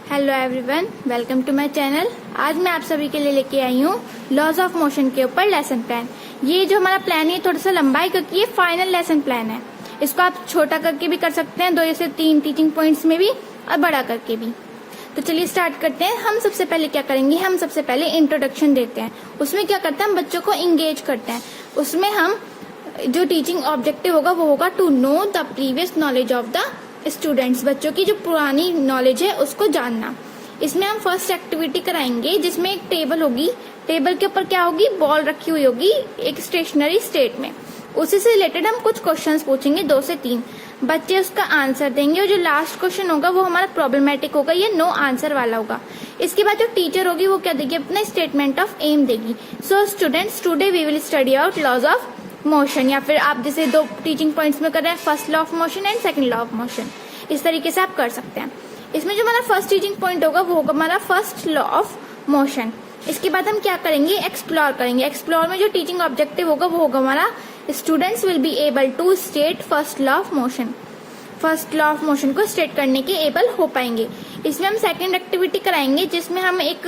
Hello everyone, welcome to my channel. आज मैं आप सभी के लिए लेके आई हूँ लॉज ऑफ मोशन के ऊपर लेसन प्लान। ये जो हमारा प्लान है थोड़ा सा लंबा है क्योंकि ये फाइनल लेसन प्लान है। इसको आप छोटा करके भी कर सकते हैं, 2 से 3 टीचिंग पॉइंट्स में भी, और बड़ा करके भी। तो चलिए स्टार्ट करते हैं। हम सबसे पहले क्या करेंगे, हम सबसे पहले इंट्रोडक्शन देते हैं। उसमें क्या करते हैं, हम बच्चों को इंगेज करते हैं। उसमें हम जो टीचिंग ऑब्जेक्टिव होगा वो होगा to know the previous knowledge of the students. बच्चों की जो पुरानी नॉलेज है उसको जानना। इसमें हम फर्स्ट एक्टिविटी कराएंगे जिसमें एक टेबल होगी। टेबल के ऊपर क्या होगी, बॉल रखी हुई होगी एक स्टेशनरी स्टेट में। उसी से रिलेटेड हम कुछ क्वेश्चंस पूछेंगे, 2 से 3। बच्चे उसका आंसर देंगे और जो लास्ट क्वेश्चन होगा वो हमारा प्रॉब्लमेटिक होगा, ये नो आंसर वाला होगा। इसके बाद जो टीचर होगी वो क्या देगी, अपना स्टेटमेंट ऑफ एम देगी। So students, today we will study out laws of motion, या फिर आप जैसे 2 टीचिंग पॉइंट्स में कर रहे हैं, first law of motion and second law of motion. इस तरीके से आप कर सकते हैं। इसमें जो हमारा फर्स्ट टीचिंग पॉइंट होगा वो होगा हमारा फर्स्ट लॉ ऑफ मोशन। इसके बाद हम क्या करेंगे, एक्सप्लोर करेंगे। एक्सप्लोर में जो टीचिंग ऑब्जेक्टिव होगा वो होगा हमारा students will be able to state first law of motion. First law of motion को स्टेट करने के एबल हो पाएंगे। इसमें हम सेकेंड एक्टिविटी कराएंगे जिसमें हम एक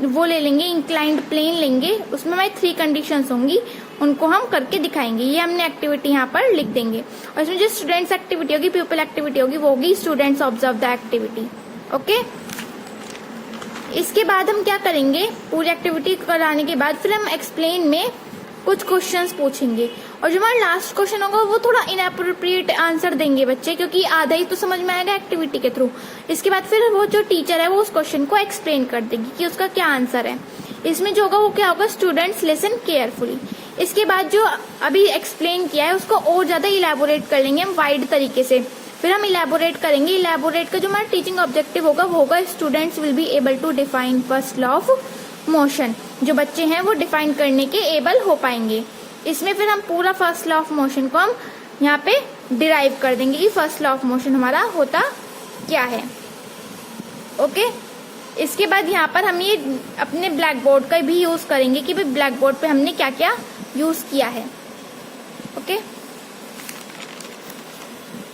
वो ले लेंगे, इंक्लाइंड प्लेन लेंगे। उसमें हमारी 3 कंडीशंस होंगी, उनको हम करके दिखाएंगे। ये हमने एक्टिविटी यहाँ पर लिख देंगे। और इसमें जो स्टूडेंट्स एक्टिविटी होगी, पीपल एक्टिविटी होगी, वो होगी students observe the activity. Okay, इसके बाद हम क्या करेंगे, पूरी एक्टिविटी कराने के बाद फिर हम एक्सप्लेन में कुछ क्वेश्चंस पूछेंगे। और जो हमारा लास्ट क्वेश्चन होगा वो थोड़ा इनएप्रोप्रिएट आंसर देंगे बच्चे, क्योंकि आधा ही तो समझ में आएगा एक्टिविटी के थ्रू। इसके बाद फिर वो जो टीचर है वो उस क्वेश्चन को एक्सप्लेन कर देगी कि उसका क्या आंसर है। इसमें जो होगा वो क्या होगा, स्टूडेंट्स लिसन केयरफुली। इसके बाद जो अभी एक्सप्लेन किया है उसको और ज्यादा इलेबोरेट कर लेंगे हम वाइड तरीके से। फिर हम इलेबोरेट करेंगे। इलेबोरेट का जो हमारा टीचिंग ऑब्जेक्टिव होगा वो होगा students will be able to define first law of motion. जो बच्चे हैं वो डिफाइन करने के एबल हो पाएंगे। इसमें फिर हम पूरा फर्स्ट लॉ ऑफ मोशन को हम यहाँ पे डिराइव कर देंगे कि फर्स्ट लॉ ऑफ मोशन हमारा होता क्या है। ओके, इसके बाद यहाँ पर हम ये अपने ब्लैक बोर्ड का भी यूज करेंगे कि भाई ब्लैक बोर्ड पे हमने क्या क्या यूज किया है। ओके,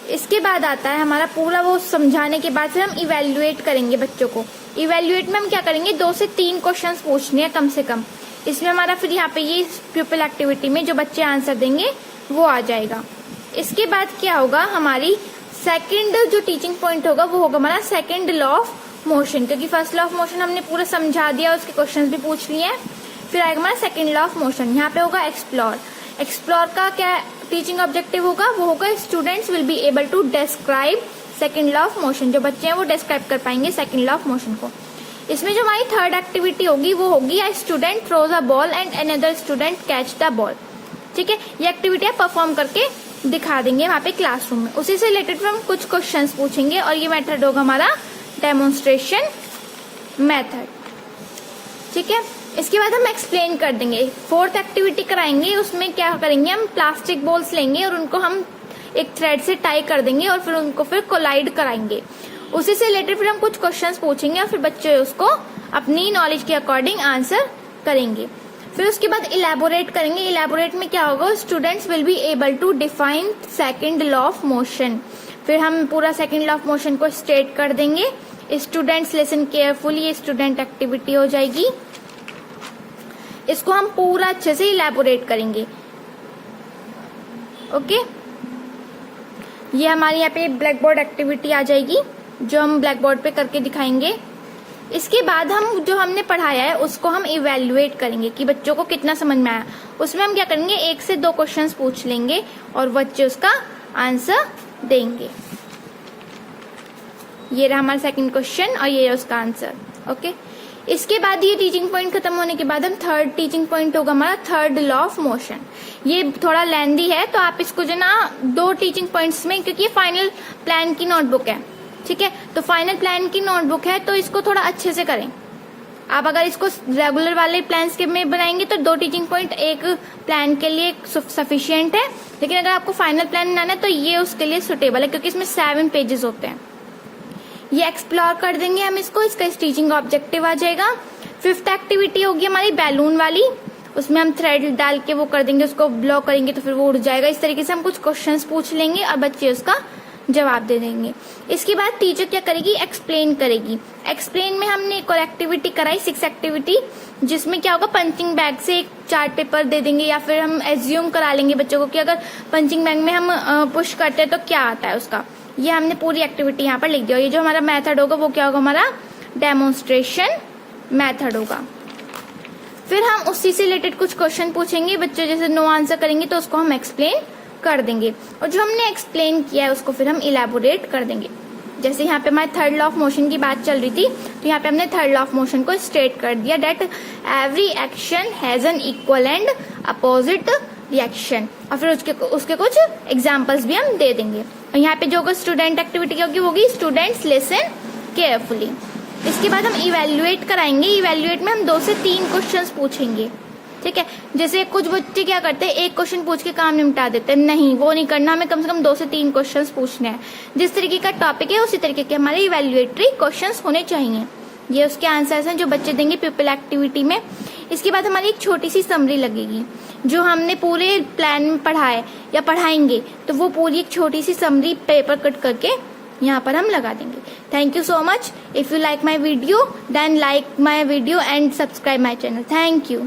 इसके बाद आता है हमारा पूरा वो समझाने के बाद फिर हम इवेल्युएट करेंगे बच्चों को। इवेल्युएट में हम क्या करेंगे, 2 से 3 क्वेश्चंस पूछने हैं कम से कम। इसमें हमारा फिर यहाँ पे ये पीपल एक्टिविटी में जो बच्चे आंसर देंगे वो आ जाएगा। इसके बाद क्या होगा, हमारी सेकंड जो टीचिंग पॉइंट होगा वो होगा हमारा सेकंड लॉ ऑफ मोशन, क्योंकि फर्स्ट लॉ ऑफ मोशन हमने पूरा समझा दिया, उसके क्वेश्चंस भी पूछ लिए हैं। फिर आएगा हमारा सेकंड लॉ ऑफ मोशन। यहाँ पे होगा एक्सप्लोर। एक्सप्लोर का क्या टीचिंग ऑब्जेक्टिव होगा, वो होगा students will be able to describe second law of motion. जो बच्चे हैं वो डिस्क्राइब कर पाएंगे सेकंड लॉ ऑफ मोशन को। इसमें जो हमारी थर्ड एक्टिविटी होगी वो होगी a student throws a ball and another student catch the ball. ठीक है, ये एक्टिविटी आप परफॉर्म करके दिखा देंगे वहां पे क्लासरूम में। उसी से रिलेटेड हम कुछ क्वेश्चंस पूछेंगे और ये मेथड होगा हमारा डेमोन्स्ट्रेशन मेथड। ठीक है, इसके बाद हम एक्सप्लेन कर देंगे। फोर्थ एक्टिविटी कराएंगे, उसमें क्या करेंगे, हम प्लास्टिक बॉल्स लेंगे और उनको हम एक थ्रेड से टाई कर देंगे और फिर उनको फिर कोलाइड कराएंगे। उसी से रिलेटेड फिर हम कुछ क्वेश्चंस पूछेंगे और फिर बच्चे उसको अपनी नॉलेज के अकॉर्डिंग आंसर करेंगे। फिर उसके बाद इलेबोरेट करेंगे। इलेबोरेट में क्या होगा, students will be able to define second law of motion. फिर हम पूरा सेकंड लॉ ऑफ मोशन को स्टेट कर देंगे। स्टूडेंट्स लिसन केयरफुली, ये स्टूडेंट एक्टिविटी हो जाएगी। इसको हम पूरा अच्छे से इलेबोरेट करेंगे। ओके, ये हमारी यहाँ पे ब्लैक बोर्ड एक्टिविटी आ जाएगी जो हम ब्लैक बोर्ड पे करके दिखाएंगे। इसके बाद हम जो हमने पढ़ाया है उसको हम इवेल्युएट करेंगे कि बच्चों को कितना समझ में आया। उसमें हम क्या करेंगे, 1 से 2 क्वेश्चंस पूछ लेंगे और बच्चे उसका आंसर देंगे। ये रहा हमारा सेकंड क्वेश्चन और ये उसका आंसर। ओके, इसके बाद ये टीचिंग पॉइंट खत्म होने के बाद हम थर्ड टीचिंग पॉइंट होगा हमारा थर्ड लॉ ऑफ मोशन। ये थोड़ा लेंदी है तो आप इसको जो ना 2 टीचिंग पॉइंट्स में, क्योंकि ये फाइनल प्लान की नोटबुक है। ठीक है, तो फाइनल प्लान की नोटबुक है तो इसको थोड़ा अच्छे से करें। आप अगर इसको रेगुलर वाले प्लान्स के में बनाएंगे तो 2 टीचिंग पॉइंट एक प्लान के लिए सफिशियंट है, लेकिन अगर आपको फाइनल प्लान बनाना है तो ये उसके लिए सुटेबल है, क्योंकि इसमें 7 पेजेस होते हैं। ये एक्सप्लोर कर देंगे हम इसको, इसका टीचिंग ऑब्जेक्टिव आ जाएगा। 5th एक्टिविटी होगी हमारी बैलून वाली। उसमें हम थ्रेड डाल के वो कर देंगे, उसको ब्लॉक करेंगे तो फिर वो उड़ जाएगा। इस तरीके से हम कुछ क्वेश्चंस पूछ लेंगे और बच्चे उसका जवाब दे देंगे। इसके बाद टीचर क्या करेगी, एक्सप्लेन करेगी। एक्सप्लेन में हमने एक और एक्टिविटी कराई, 6 एक्टिविटी, जिसमें क्या होगा, पंचिंग बैग से एक चार्ट पेपर दे देंगे, या फिर हम एज्यूम करा लेंगे बच्चों को कि अगर पंचिंग बैग में हम पुश करते हैं तो क्या आता है उसका। ये हमने पूरी एक्टिविटी यहाँ पर लिख दिया। ये जो हमारा मेथड होगा वो क्या होगा, हमारा डेमोन्स्ट्रेशन मेथड होगा। फिर हम उसी से रिलेटेड कुछ क्वेश्चन पूछेंगे, बच्चे जैसे नो आंसर करेंगे तो उसको हम एक्सप्लेन कर देंगे, और जो हमने एक्सप्लेन किया है उसको फिर हम इलेबोरेट कर देंगे। जैसे यहाँ पे हमारे थर्ड लॉ ऑफ मोशन की बात चल रही थी, तो यहाँ पे हमने थर्ड लॉ ऑफ मोशन को स्टेट कर दिया, that every action has an equal and opposite reaction, और फिर उसके कुछ एग्जाम्पल्स भी हम दे देंगे। और यहाँ पे जो स्टूडेंट एक्टिविटी होगी स्टूडेंट्स लिसन केयरफुली। इसके बाद हम इवेल्युएट कराएंगे। इवेल्युएट में हम 2 से 3 क्वेश्चंस पूछेंगे, ठीक है। जैसे कुछ बच्चे क्या करते हैं, एक क्वेश्चन पूछ के काम निपटा देते हैं, नहीं वो नहीं करना, हमें कम से कम 2 से 3 क्वेश्चंस पूछने हैं। जिस तरीके का टॉपिक है उसी तरीके के हमारे इवेल्युएटरी क्वेश्चंस होने चाहिए। ये उसके आंसर्स हैं जो बच्चे देंगे पीपल एक्टिविटी में। इसके बाद हमारी एक छोटी सी समरी लगेगी, जो हमने पूरे प्लान में पढ़ा है या पढ़ाएंगे, तो वो पूरी एक छोटी सी समरी पेपर कट करके यहाँ पर हम लगा देंगे। Thank you so much. If you like my video then like my video and subscribe my channel. Thank you.